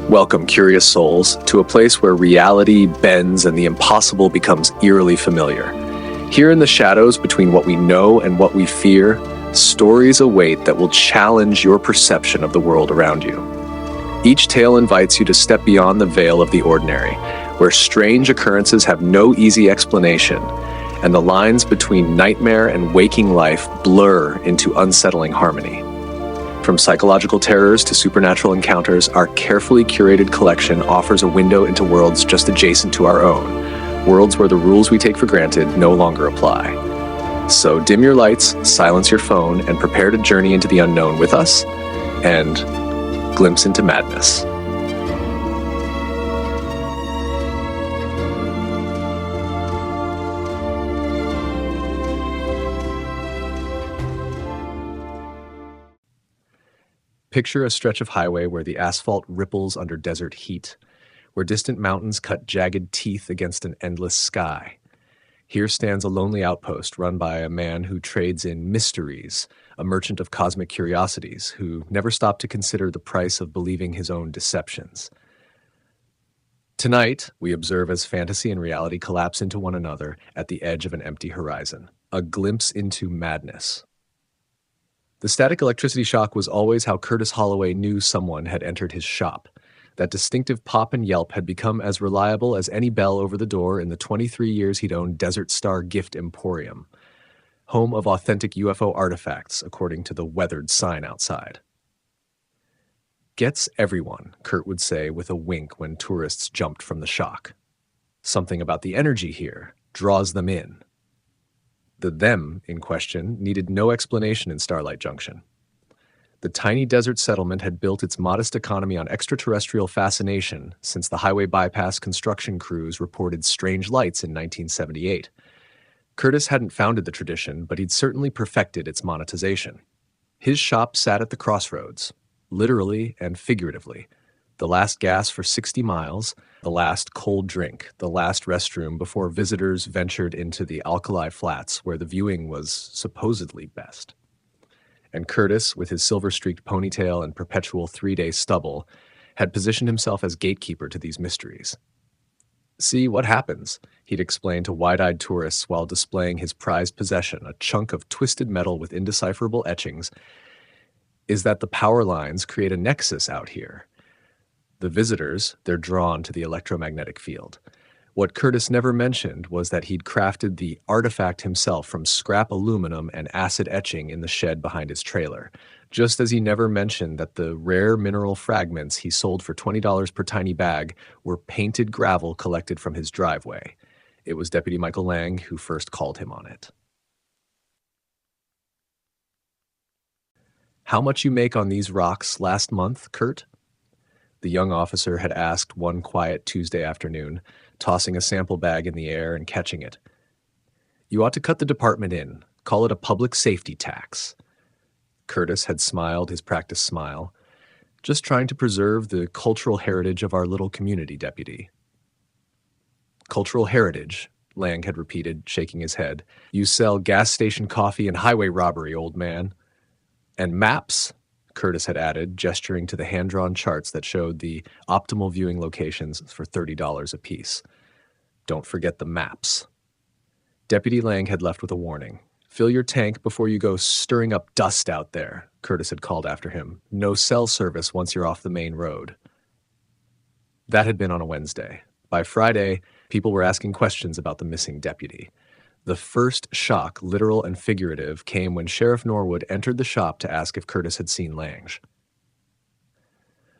Welcome, curious souls, to a place where reality bends and the impossible becomes eerily familiar. Here in the shadows between what we know and what we fear, stories await that will challenge your perception of the world around you. Each tale invites you to step beyond the veil of the ordinary, where strange occurrences have no easy explanation, and the lines between nightmare and waking life blur into unsettling harmony. From psychological terrors to supernatural encounters, our carefully curated collection offers a window into worlds just adjacent to our own, worlds where the rules we take for granted no longer apply. So dim your lights, silence your phone, and prepare to journey into the unknown with us, and glimpse into madness. Picture a stretch of highway where the asphalt ripples under desert heat, where distant mountains cut jagged teeth against an endless sky. Here stands a lonely outpost run by a man who trades in mysteries, a merchant of cosmic curiosities who never stopped to consider the price of believing his own deceptions. Tonight, we observe as fantasy and reality collapse into one another at the edge of an empty horizon, a glimpse into madness. The static electricity shock was always how Curtis Holloway knew someone had entered his shop. That distinctive pop and yelp had become as reliable as any bell over the door in the 23 years he'd owned Desert Star Gift Emporium, home of authentic UFO artifacts, according to the weathered sign outside. "Gets everyone," Kurt would say with a wink when tourists jumped from the shock. "Something about the energy here draws them in." The them in question needed no explanation in Starlight Junction. The tiny desert settlement had built its modest economy on extraterrestrial fascination since the highway bypass construction crews reported strange lights in 1978. Curtis hadn't founded the tradition, but he'd certainly perfected its monetization. His shop sat at the crossroads, literally and figuratively. The last gas for 60 miles, the last cold drink, the last restroom before visitors ventured into the alkali flats where the viewing was supposedly best. And Curtis, with his silver-streaked ponytail and perpetual 3-day stubble, had positioned himself as gatekeeper to these mysteries. "See what happens," he'd explain to wide-eyed tourists while displaying his prized possession, a chunk of twisted metal with indecipherable etchings, "is that the power lines create a nexus out here. The visitors, they're drawn to the electromagnetic field. What Curtis never mentioned was that he'd crafted the artifact himself from scrap aluminum and acid etching in the shed behind his trailer, just as he never mentioned that the rare mineral fragments he sold for $20 per tiny bag were painted gravel collected from his driveway. It was Deputy Michael Lang who first called him on it. "How much you make on these rocks last month, Kurt?" the young officer had asked one quiet Tuesday afternoon, tossing a sample bag in the air and catching it. "You ought to cut the department in. Call it a public safety tax." Curtis had smiled his practiced smile. "Just trying to preserve the cultural heritage of our little community, Deputy." "Cultural heritage," Lang had repeated, shaking his head. "You sell gas station coffee and highway robbery, old man." "And maps," Curtis had added, gesturing to the hand-drawn charts that showed the optimal viewing locations for $30 apiece. "Don't forget the maps." Deputy Lang had left with a warning. "Fill your tank before you go stirring up dust out there," Curtis had called after him. "No cell service once you're off the main road." That had been on a Wednesday. By Friday, people were asking questions about the missing deputy. The first shock, literal and figurative, came when Sheriff Norwood entered the shop to ask if Curtis had seen Lange.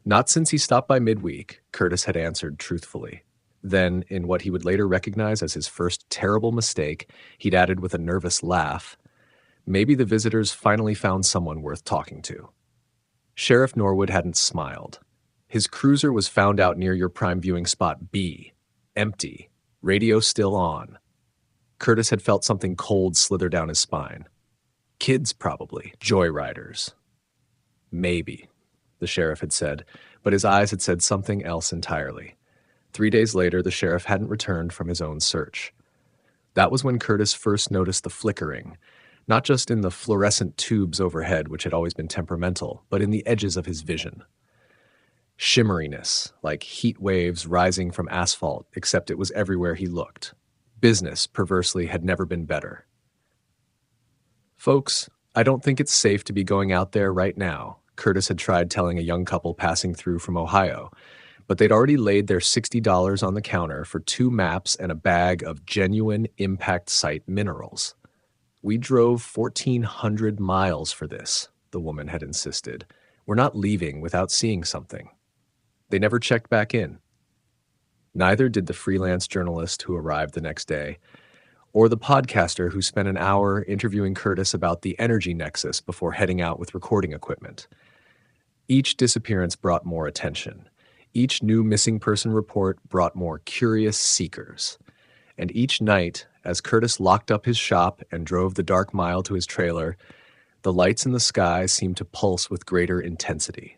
Not since he stopped by midweek, Curtis had answered truthfully. Then, in what he would later recognize as his first terrible mistake, he'd added with a nervous laugh, "Maybe the visitors finally found someone worth talking to." Sheriff Norwood hadn't smiled. His cruiser was found out near your prime viewing spot B. Empty. Radio still on. Curtis had felt something cold slither down his spine. "Kids, probably. Joyriders." "Maybe," the sheriff had said, but his eyes had said something else entirely. 3 days later, the sheriff hadn't returned from his own search. That was when Curtis first noticed the flickering, not just in the fluorescent tubes overhead, which had always been temperamental, but in the edges of his vision. Shimmeriness, like heat waves rising from asphalt, except it was everywhere he looked. Business, perversely, had never been better. "Folks, I don't think it's safe to be going out there right now," Curtis had tried telling a young couple passing through from Ohio, but they'd already laid their $60 on the counter for 2 maps and a bag of genuine impact site minerals. "We drove 1,400 miles for this," the woman had insisted. "We're not leaving without seeing something." They never checked back in. Neither did the freelance journalist who arrived the next day, or the podcaster who spent an hour interviewing Curtis about the energy nexus before heading out with recording equipment. Each disappearance brought more attention. Each new missing person report brought more curious seekers. And each night, as Curtis locked up his shop and drove the dark mile to his trailer, the lights in the sky seemed to pulse with greater intensity.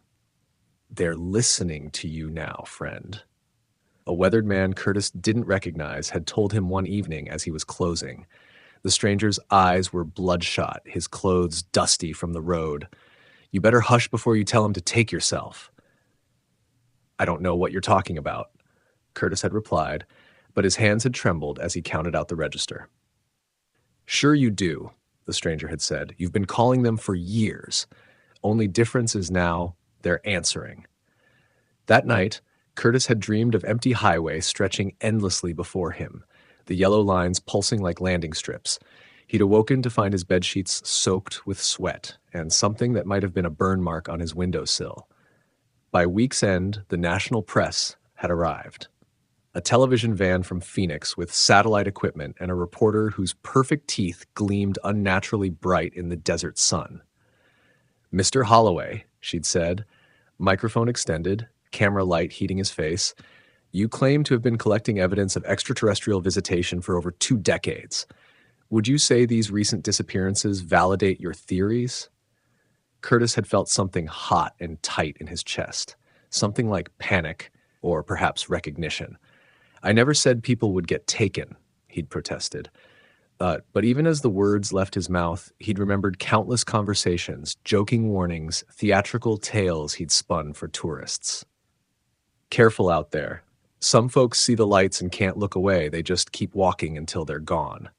"They're listening to you now, friend." A weathered man Curtis didn't recognize had told him one evening as he was closing. The stranger's eyes were bloodshot, his clothes dusty from the road. "You better hush before you tell him to take yourself." "I don't know what you're talking about," Curtis had replied, but his hands had trembled as he counted out the register. "Sure you do," the stranger had said. "You've been calling them for years. Only difference is now they're answering." That night, Curtis had dreamed of empty highway stretching endlessly before him, the yellow lines pulsing like landing strips. He'd awoken to find his bedsheets soaked with sweat and something that might have been a burn mark on his windowsill. By week's end, the national press had arrived. A television van from Phoenix with satellite equipment and a reporter whose perfect teeth gleamed unnaturally bright in the desert sun. "Mr. Holloway," she'd said, microphone extended, camera light heating his face, "you claim to have been collecting evidence of extraterrestrial visitation for over 2 decades. Would you say these recent disappearances validate your theories?" Curtis had felt something hot and tight in his chest, something like panic or perhaps recognition. "I never said people would get taken," he'd protested. But even as the words left his mouth, he'd remembered countless conversations, joking warnings, theatrical tales he'd spun for tourists. "Careful out there. Some folks see the lights and can't look away. They just keep walking until they're gone."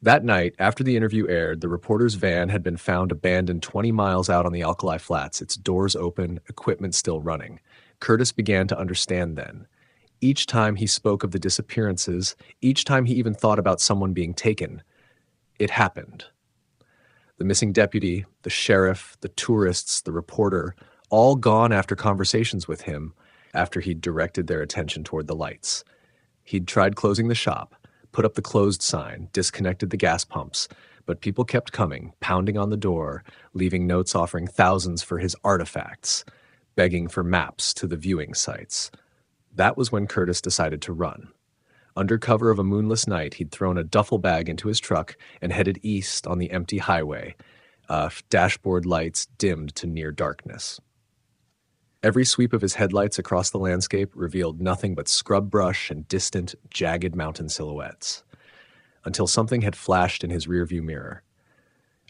That night, after the interview aired, the reporter's van had been found abandoned 20 miles out on the Alkali Flats, its doors open, equipment still running. Curtis began to understand then. Each time he spoke of the disappearances, each time he even thought about someone being taken, it happened. The missing deputy, the sheriff, the tourists, the reporter, all gone after conversations with him, after he'd directed their attention toward the lights. He'd tried closing the shop, put up the closed sign, disconnected the gas pumps, but people kept coming, pounding on the door, leaving notes offering thousands for his artifacts, begging for maps to the viewing sites. That was when Curtis decided to run. Under cover of a moonless night, he'd thrown a duffel bag into his truck and headed east on the empty highway, dashboard lights dimmed to near darkness. Every sweep of his headlights across the landscape revealed nothing but scrub brush and distant, jagged mountain silhouettes, until something had flashed in his rearview mirror.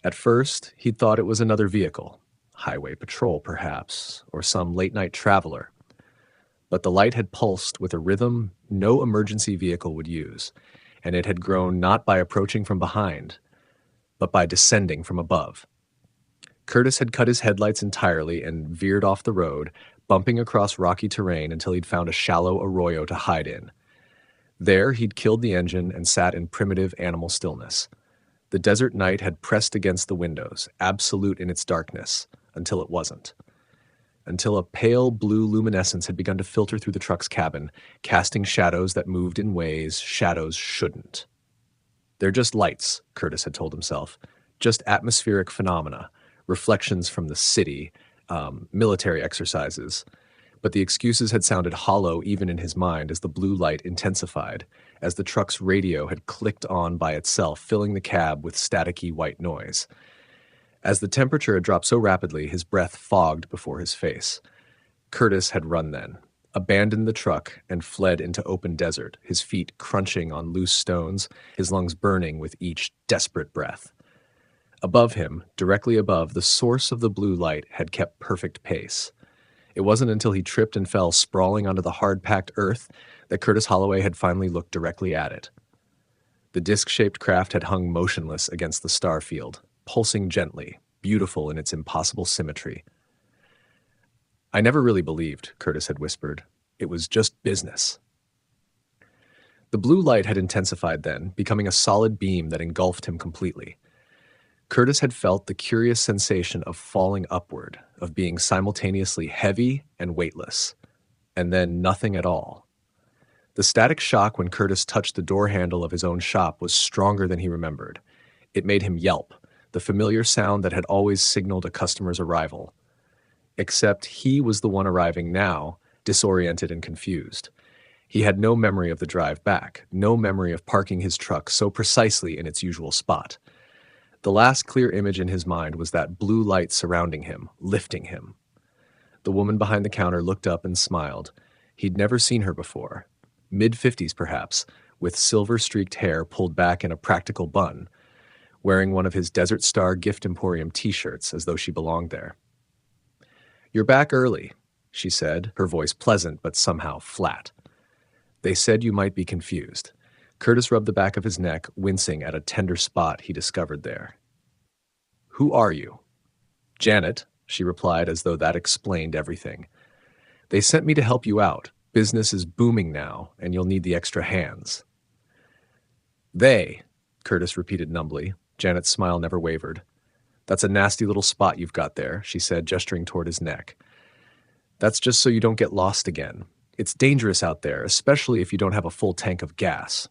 At first, he'd thought it was another vehicle, highway patrol perhaps, or some late-night traveler. But the light had pulsed with a rhythm no emergency vehicle would use, and it had grown not by approaching from behind, but by descending from above. Curtis had cut his headlights entirely and veered off the road, bumping across rocky terrain until he'd found a shallow arroyo to hide in. There, he'd killed the engine and sat in primitive animal stillness. The desert night had pressed against the windows, absolute in its darkness, until it wasn't. Until a pale blue luminescence had begun to filter through the truck's cabin, casting shadows that moved in ways shadows shouldn't. "They're just lights," Curtis had told himself. "Just atmospheric phenomena, reflections from the city, military exercises." But the excuses had sounded hollow even in his mind as the blue light intensified, as the truck's radio had clicked on by itself, filling the cab with staticky white noise. As the temperature had dropped so rapidly, his breath fogged before his face. Curtis had run then, abandoned the truck, and fled into open desert, his feet crunching on loose stones, his lungs burning with each desperate breath. Above him, directly above, the source of the blue light had kept perfect pace. It wasn't until he tripped and fell sprawling onto the hard-packed earth that Curtis Holloway had finally looked directly at it. The disc-shaped craft had hung motionless against the star field, pulsing gently, beautiful in its impossible symmetry. "I never really believed," Curtis had whispered. "It was just business." The blue light had intensified then, becoming a solid beam that engulfed him completely. Curtis had felt the curious sensation of falling upward, of being simultaneously heavy and weightless, and then nothing at all. The static shock when Curtis touched the door handle of his own shop was stronger than he remembered. It made him yelp, the familiar sound that had always signaled a customer's arrival. Except he was the one arriving now, disoriented and confused. He had no memory of the drive back, no memory of parking his truck so precisely in its usual spot. The last clear image in his mind was that blue light surrounding him, lifting him. The woman behind the counter looked up and smiled. He'd never seen her before. Mid-50s perhaps, with silver-streaked hair pulled back in a practical bun, wearing one of his Desert Star Gift Emporium t-shirts as though she belonged there. "You're back early," she said, her voice pleasant but somehow flat. "They said you might be confused." Curtis rubbed the back of his neck, wincing at a tender spot he discovered there. "Who are you?" "Janet," she replied as though that explained everything. "They sent me to help you out. Business is booming now, and you'll need the extra hands." "They," Curtis repeated numbly. Janet's smile never wavered. "That's a nasty little spot you've got there," she said, gesturing toward his neck. "That's just so you don't get lost again. It's dangerous out there, especially if you don't have a full tank of gas."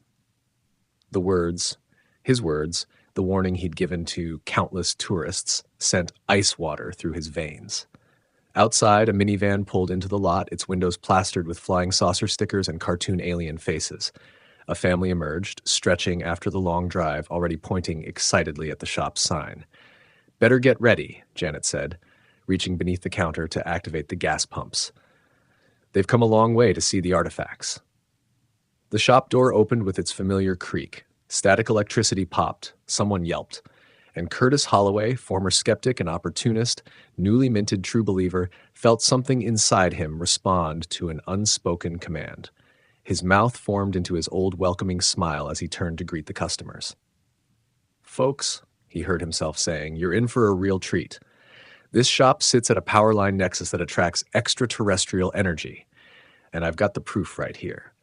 The words, his words, the warning he'd given to countless tourists, sent ice water through his veins. Outside, a minivan pulled into the lot, its windows plastered with flying saucer stickers and cartoon alien faces. A family emerged, stretching after the long drive, already pointing excitedly at the shop's sign. "Better get ready," Janet said, reaching beneath the counter to activate the gas pumps. "They've come a long way to see the artifacts." The shop door opened with its familiar creak. Static electricity popped. Someone yelped. And Curtis Holloway, former skeptic and opportunist, newly minted true believer, felt something inside him respond to an unspoken command. His mouth formed into his old welcoming smile as he turned to greet the customers. "Folks," he heard himself saying, "you're in for a real treat. This shop sits at a power line nexus that attracts extraterrestrial energy. And I've got the proof right here."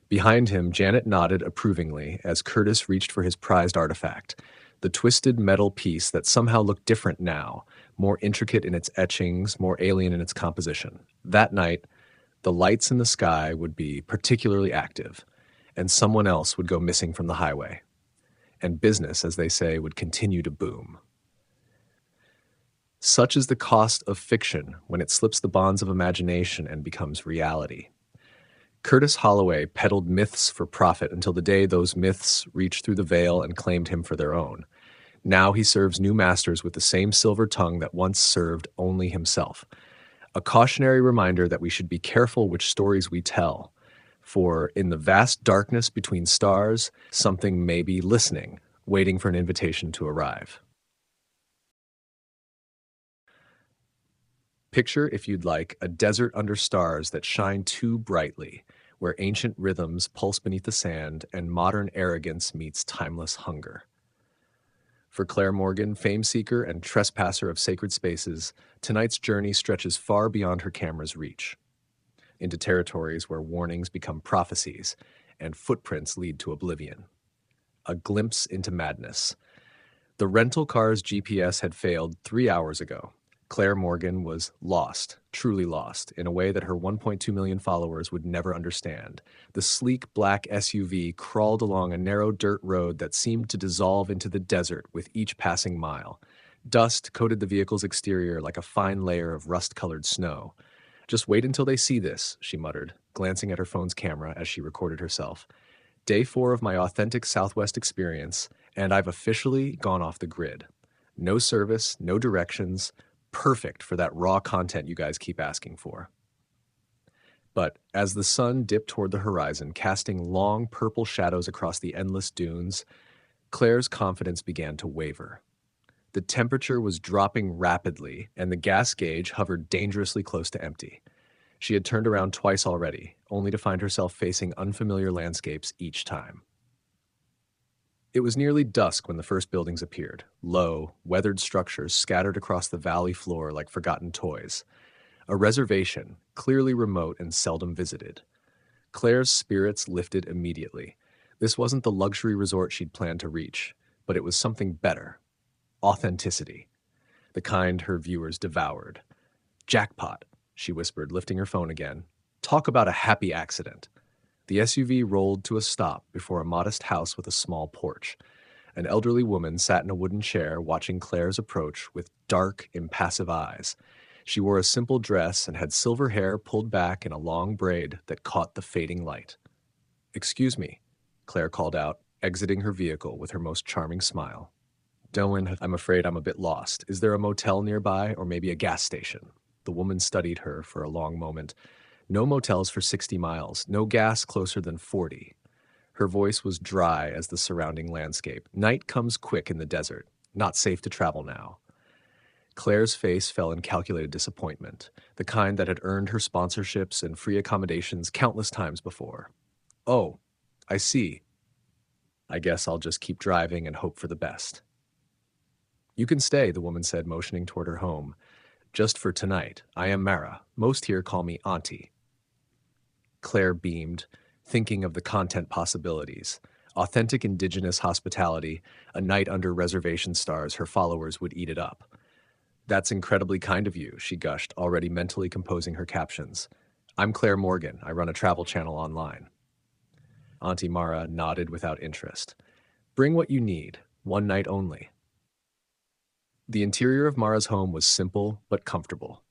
Behind him, Janet nodded approvingly as Curtis reached for his prized artifact, the twisted metal piece that somehow looked different now, more intricate in its etchings, more alien in its composition. That night, the lights in the sky would be particularly active, and someone else would go missing from the highway. And business, as they say, would continue to boom. Such is the cost of fiction when it slips the bonds of imagination and becomes reality. Curtis Holloway peddled myths for profit until the day those myths reached through the veil and claimed him for their own. Now he serves new masters with the same silver tongue that once served only himself. A cautionary reminder that we should be careful which stories we tell, for in the vast darkness between stars, something may be listening, waiting for an invitation to arrive. Picture, if you'd like, a desert under stars that shine too brightly, where ancient rhythms pulse beneath the sand and modern arrogance meets timeless hunger. For Claire Morgan, fame-seeker and trespasser of sacred spaces, tonight's journey stretches far beyond her camera's reach, into territories where warnings become prophecies and footprints lead to oblivion. A glimpse into madness. The rental car's GPS had failed 3 hours ago. Claire Morgan was lost, truly lost, in a way that her 1.2 million followers would never understand. The sleek black SUV crawled along a narrow dirt road that seemed to dissolve into the desert with each passing mile. Dust coated the vehicle's exterior like a fine layer of rust-colored snow. "Just wait until they see this," she muttered, glancing at her phone's camera as she recorded herself. "Day 4 of my authentic Southwest experience, and I've officially gone off the grid. No service, no directions. Perfect for that raw content you guys keep asking for." But as the sun dipped toward the horizon, casting long purple shadows across the endless dunes, Claire's confidence began to waver. The temperature was dropping rapidly, and the gas gauge hovered dangerously close to empty. She had turned around twice already, only to find herself facing unfamiliar landscapes each time. It was nearly dusk when the first buildings appeared, low, weathered structures scattered across the valley floor like forgotten toys. A reservation, clearly remote and seldom visited. Claire's spirits lifted immediately. This wasn't the luxury resort she'd planned to reach, but it was something better. Authenticity. The kind her viewers devoured. Jackpot, she whispered, lifting her phone again. Talk about a happy accident. The SUV rolled to a stop before a modest house with a small porch. An elderly woman sat in a wooden chair watching Claire's approach with dark, impassive eyes. She wore a simple dress and had silver hair pulled back in a long braid that caught the fading light. "Excuse me," Claire called out, exiting her vehicle with her most charming smile. "Doan, I'm afraid I'm a bit lost. Is there a motel nearby or maybe a gas station?" The woman studied her for a long moment. No motels for 60 miles, no gas closer than 40. Her voice was dry as the surrounding landscape. Night comes quick in the desert. Not safe to travel now. Claire's face fell in calculated disappointment, the kind that had earned her sponsorships and free accommodations countless times before. "Oh, I see. I guess I'll just keep driving and hope for the best." "You can stay," the woman said, motioning toward her home. "Just for tonight. I am Mara. Most here call me Auntie." Claire beamed, thinking of the content possibilities. Authentic indigenous hospitality, a night under reservation stars, her followers would eat it up. "That's incredibly kind of you," she gushed, already mentally composing her captions. "I'm Claire Morgan. I run a travel channel online." Auntie Mara nodded without interest. "Bring what you need. One night only." The interior of Mara's home was simple but comfortable.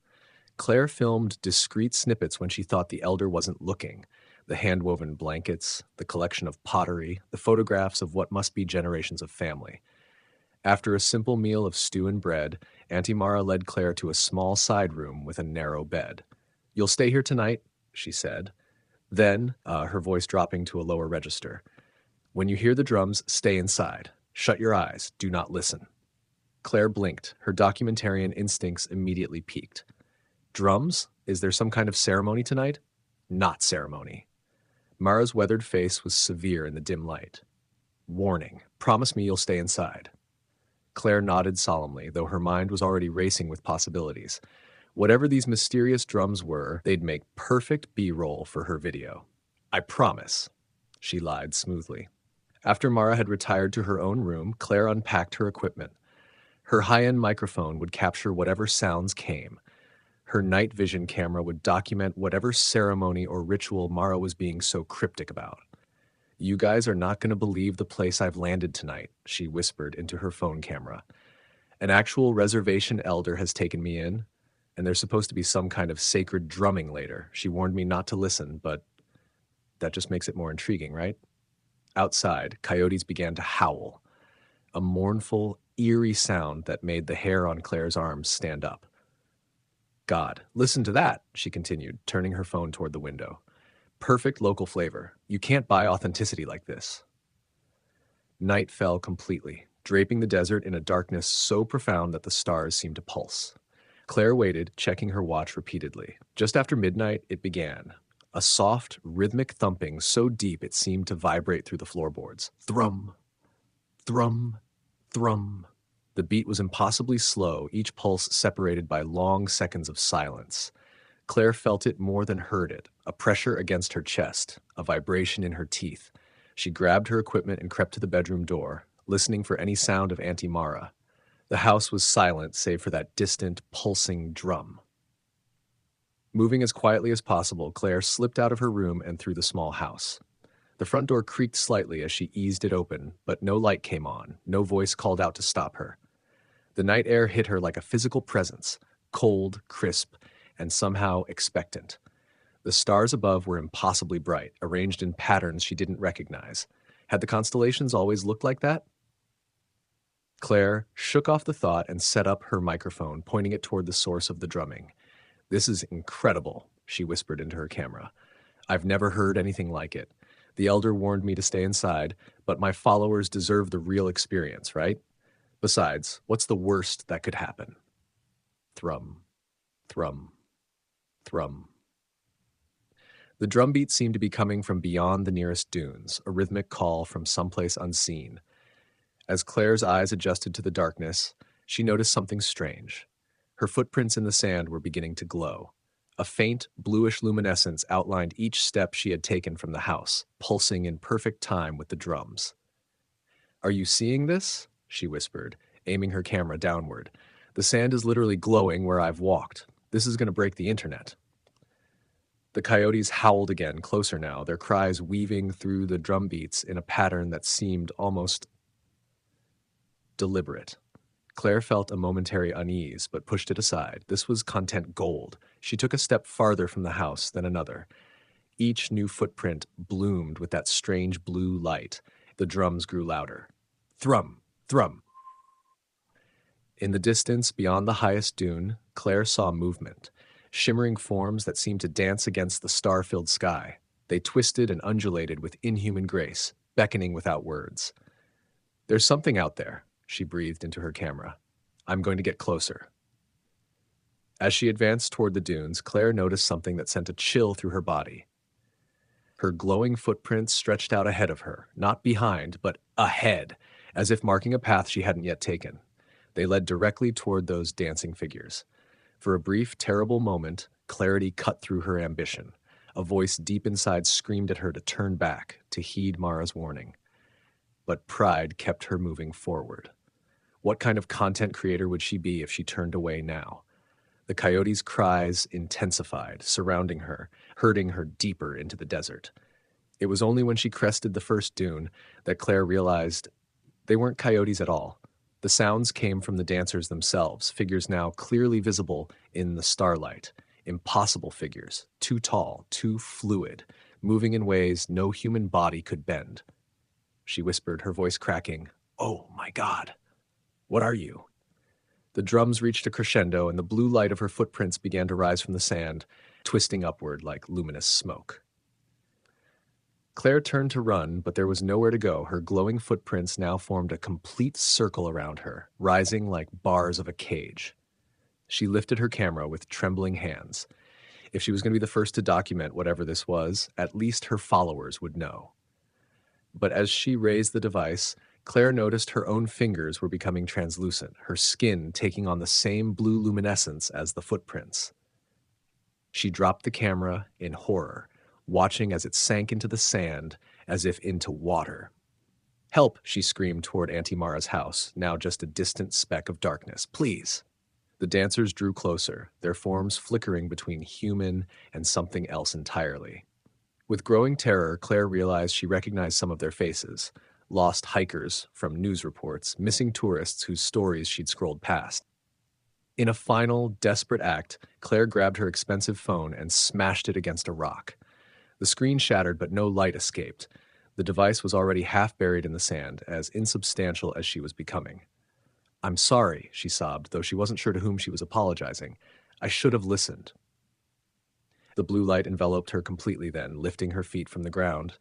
Claire filmed discreet snippets when she thought the elder wasn't looking. The hand-woven blankets, the collection of pottery, the photographs of what must be generations of family. After a simple meal of stew and bread, Auntie Mara led Claire to a small side room with a narrow bed. "You'll stay here tonight," she said. Then, her voice dropping to a lower register, "when you hear the drums, stay inside. Shut your eyes. Do not listen." Claire blinked. Her documentarian instincts immediately peaked. "Drums? Is there some kind of ceremony tonight?" "Not ceremony." Mara's weathered face was severe in the dim light. "Warning. Promise me you'll stay inside." Claire nodded solemnly, though her mind was already racing with possibilities. Whatever these mysterious drums were, they'd make perfect B-roll for her video. "I promise," she lied smoothly. After Mara had retired to her own room, Claire unpacked her equipment. Her high-end microphone would capture whatever sounds came. Her night vision camera would document whatever ceremony or ritual Mara was being so cryptic about. "You guys are not going to believe the place I've landed tonight," she whispered into her phone camera. "An actual reservation elder has taken me in, and there's supposed to be some kind of sacred drumming later. She warned me not to listen, but that just makes it more intriguing, right?" Outside, coyotes began to howl, a mournful, eerie sound that made the hair on Claire's arms stand up. "God, listen to that," she continued, turning her phone toward the window. "Perfect local flavor. You can't buy authenticity like this." Night fell completely, draping the desert in a darkness so profound that the stars seemed to pulse. Claire waited, checking her watch repeatedly. Just after midnight, it began. A soft, rhythmic thumping so deep it seemed to vibrate through the floorboards. Thrum, thrum, thrum. The beat was impossibly slow, each pulse separated by long seconds of silence. Claire felt it more than heard it, a pressure against her chest, a vibration in her teeth. She grabbed her equipment and crept to the bedroom door, listening for any sound of Auntie Mara. The house was silent save for that distant, pulsing drum. Moving as quietly as possible, Claire slipped out of her room and through the small house. The front door creaked slightly as she eased it open, but no light came on, no voice called out to stop her. The night air hit her like a physical presence, cold, crisp, and somehow expectant. The stars above were impossibly bright, arranged in patterns she didn't recognize. Had the constellations always looked like that? Claire shook off the thought and set up her microphone, pointing it toward the source of the drumming. "This is incredible," she whispered into her camera. "I've never heard anything like it. The elder warned me to stay inside, but my followers deserve the real experience, right? Besides, what's the worst that could happen? Thrum, thrum, thrum. The drumbeat seemed to be coming from beyond the nearest dunes, a rhythmic call from someplace unseen. As Claire's eyes adjusted to the darkness, she noticed something strange. Her footprints in the sand were beginning to glow. A faint, bluish luminescence outlined each step she had taken from the house, pulsing in perfect time with the drums. "Are you seeing this?" she whispered, aiming her camera downward. "The sand is literally glowing where I've walked. This is going to break the internet." The coyotes howled again, closer now, their cries weaving through the drum beats in a pattern that seemed almost deliberate. Claire felt a momentary unease, but pushed it aside. This was content gold. She took a step farther from the house, then another. Each new footprint bloomed with that strange blue light. The drums grew louder. Thrum, thrum. In the distance, beyond the highest dune, Claire saw movement. Shimmering forms that seemed to dance against the star-filled sky. They twisted and undulated with inhuman grace, beckoning without words. "There's something out there," she breathed into her camera. "I'm going to get closer." As she advanced toward the dunes, Claire noticed something that sent a chill through her body. Her glowing footprints stretched out ahead of her, not behind, but ahead, as if marking a path she hadn't yet taken. They led directly toward those dancing figures. For a brief, terrible moment, clarity cut through her ambition. A voice deep inside screamed at her to turn back, to heed Mara's warning. But pride kept her moving forward. What kind of content creator would she be if she turned away now? The coyotes' cries intensified, surrounding her, herding her deeper into the desert. It was only when she crested the first dune that Claire realized they weren't coyotes at all. The sounds came from the dancers themselves, figures now clearly visible in the starlight. Impossible figures, too tall, too fluid, moving in ways no human body could bend. She whispered, her voice cracking, "Oh my God, what are you?" The drums reached a crescendo, and the blue light of her footprints began to rise from the sand, twisting upward like luminous smoke. Claire turned to run, but there was nowhere to go. Her glowing footprints now formed a complete circle around her, rising like bars of a cage. She lifted her camera with trembling hands. If she was going to be the first to document whatever this was, at least her followers would know. But as she raised the device, Claire noticed her own fingers were becoming translucent, her skin taking on the same blue luminescence as the footprints. She dropped the camera in horror, watching as it sank into the sand as if into water. "Help!" she screamed toward Auntie Mara's house, now just a distant speck of darkness. "Please!" The dancers drew closer, their forms flickering between human and something else entirely. With growing terror, Claire realized she recognized some of their faces. Lost hikers from news reports, missing tourists whose stories she'd scrolled past. In a final, desperate act, Claire grabbed her expensive phone and smashed it against a rock. The screen shattered, but no light escaped. The device was already half buried in the sand, as insubstantial as she was becoming. "I'm sorry," she sobbed, though she wasn't sure to whom she was apologizing. "I should have listened." The blue light enveloped her completely then, lifting her feet from the ground.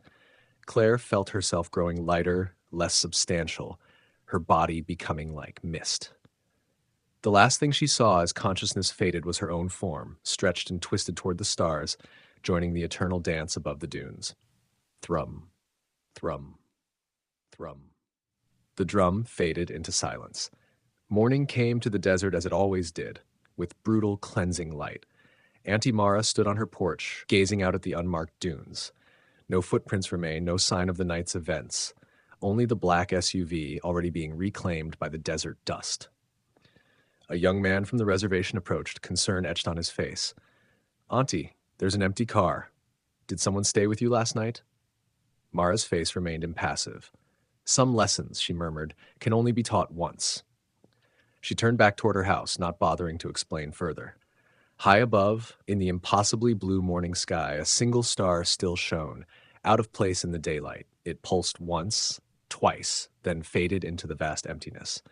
Claire felt herself growing lighter, less substantial, her body becoming like mist. The last thing she saw as consciousness faded was her own form, stretched and twisted toward the stars, joining the eternal dance above the dunes. Thrum, thrum, thrum. The drum faded into silence. Morning came to the desert as it always did, with brutal, cleansing light. Auntie Mara stood on her porch, gazing out at the unmarked dunes. No footprints remained, no sign of the night's events. Only the black SUV already being reclaimed by the desert dust. A young man from the reservation approached, concern etched on his face. "Auntie, there's an empty car. Did someone stay with you last night?" Mara's face remained impassive. "Some lessons," she murmured, "can only be taught once." She turned back toward her house, not bothering to explain further. High above, in the impossibly blue morning sky, a single star still shone, out of place in the daylight. It pulsed once, twice, then faded into the vast emptiness.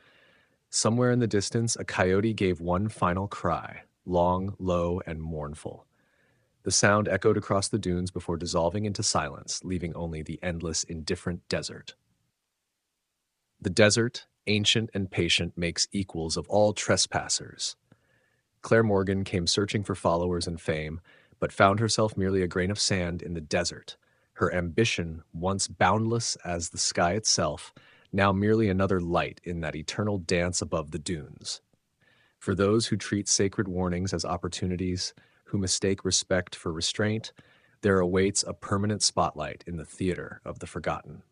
Somewhere in the distance, a coyote gave one final cry, long, low, and mournful. The sound echoed across the dunes before dissolving into silence, leaving only the endless, indifferent desert. The desert Ancient and patient makes equals of all trespassers. Claire Morgan came searching for followers and fame, but found herself merely a grain of sand in the desert. Her ambition, once boundless as the sky itself, now merely another light in that eternal dance above the dunes. For those who treat sacred warnings as opportunities, who mistake respect for restraint, there awaits a permanent spotlight in the theater of the forgotten.